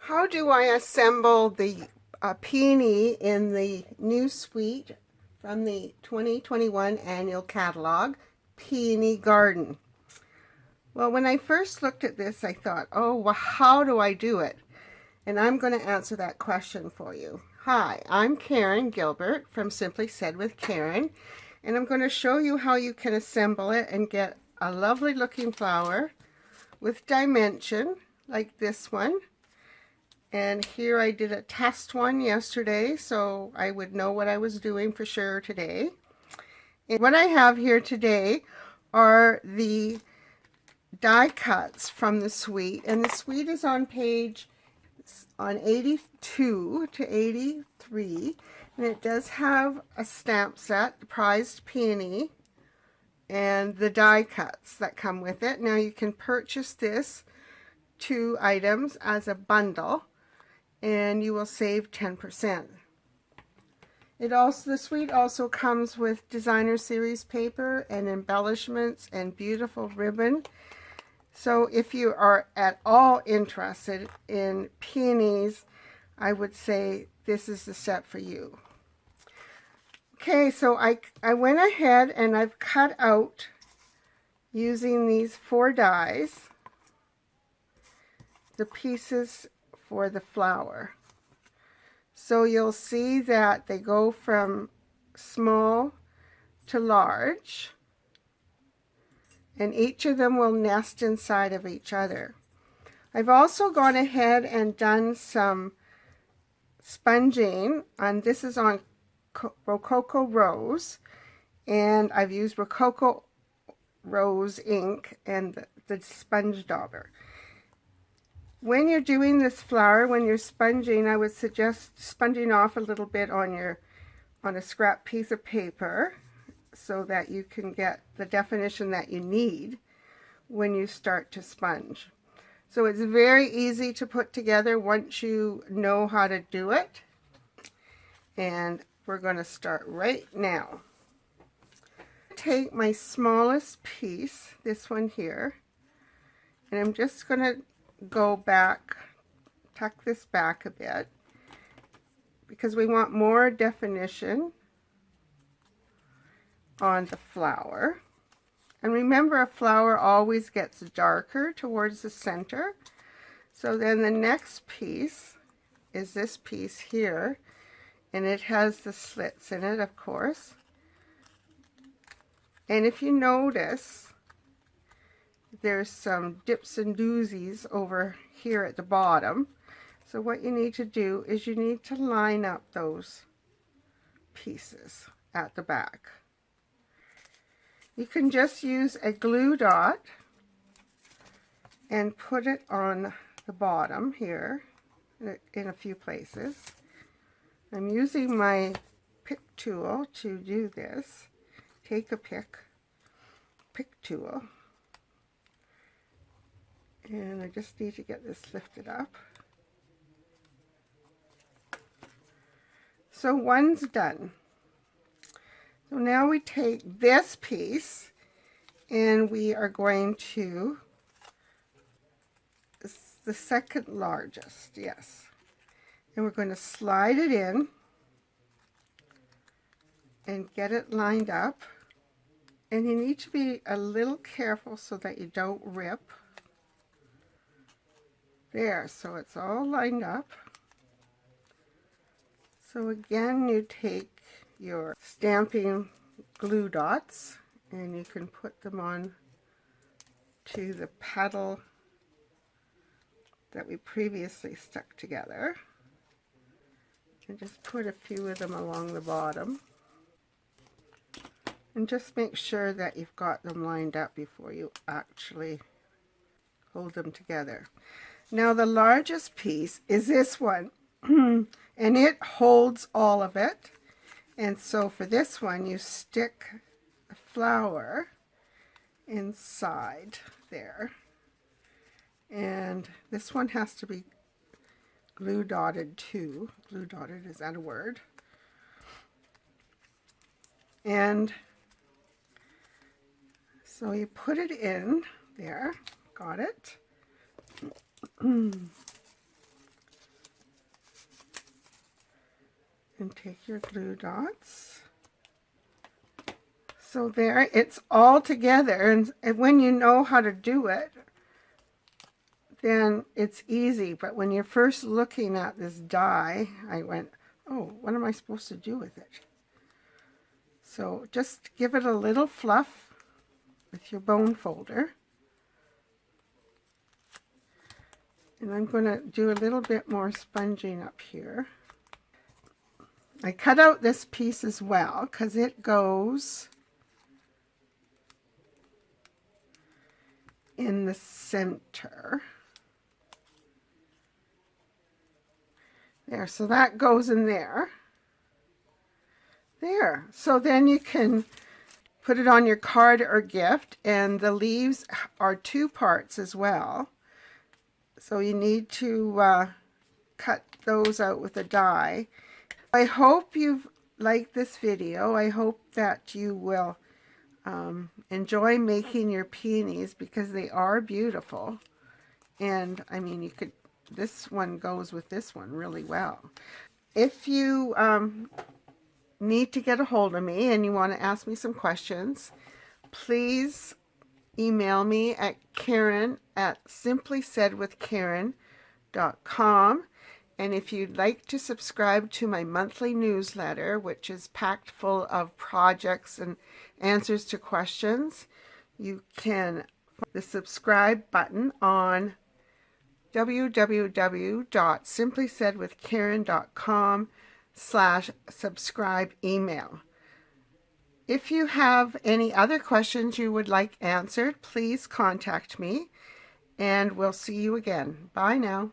How do I assemble the peony in the new suite from the 2021 annual catalog, Peony Garden? Well, when I first looked at this, I thought, oh, well, how do I do it? And I'm going to answer that question for you. Hi, I'm Karen Gilbert from Simply Said with Karen, and I'm going to show you how you can assemble it and get a lovely looking flower with dimension like this one. And here I did a test one yesterday, so I would know what I was doing for sure today. And what I have here today are the die cuts from the suite, and the suite is on page 82 to 83, and it does have a stamp set, the prized peony, and the die cuts that come with it. Now you can purchase this 2 items as a bundle, and you will save 10%. The suite also comes with designer series paper and embellishments and beautiful ribbon. So if you are at all interested in peonies, I would say this is the set for you. Okay, so I went ahead and I've cut out, using these 4 dies, the pieces for the flower. So you'll see that they go from small to large, and each of them will nest inside of each other. I've also gone ahead and done some sponging, and this is on Rococo Rose, and I've used Rococo Rose ink and the sponge dauber. When you're doing this flower, when you're sponging, I would suggest sponging off a little bit on a scrap piece of paper so that you can get the definition that you need when you start to sponge. So it's very easy to put together once you know how to do it. And we're going to start right now. Take my smallest piece, this one here, and I'm just going to go back, tuck this back a bit, because we want more definition on the flower. And remember, a flower always gets darker towards the center. So then the next piece is this piece here, and it has the slits in it, of course. And if you notice, there's some dips and doozies over here at the bottom. So what you need to do is you need to line up those pieces at the back. You can just use a glue dot and put it on the bottom here in a few places. I'm using my pick tool to do this. Take a pick tool. And I just need to get this lifted up. So one's done. So now we take this piece and we are going to, it's the second largest, yes. And we're going to slide it in and get it lined up. And you need to be a little careful so that you don't rip. There, so it's all lined up. So again, you take your stamping glue dots and you can put them on to the petal that we previously stuck together. And just put a few of them along the bottom. And just make sure that you've got them lined up before you actually hold them together. Now the largest piece is this one, and it holds all of it. And so for this one, you stick the flower inside there. And this one has to be glue dotted too. Glue dotted, is that a word? And so you put it in there. Got it? And take your glue dots. So there, it's all together, and when you know how to do it, then it's easy. But when you're first looking at this die, I went, oh, what am I supposed to do with it? So just give it a little fluff with your bone folder. And I'm going to do a little bit more sponging up here. I cut out this piece as well because it goes in the center. There, so that goes in there. There, so then you can put it on your card or gift, and the leaves are 2 parts as well. So you need to cut those out with a die. I hope you've liked this video. I hope that you will enjoy making your peonies because they are beautiful. And I mean, you could, this one goes with this one really well. If you need to get a hold of me and you want to ask me some questions, please email me at Karen@simplysaidwithkaren.com. And if you'd like to subscribe to my monthly newsletter, which is packed full of projects and answers to questions, you can find the subscribe button on www.simplysaidwithkaren.com/subscribe email. If you have any other questions you would like answered, please contact me, and we'll see you again. Bye now.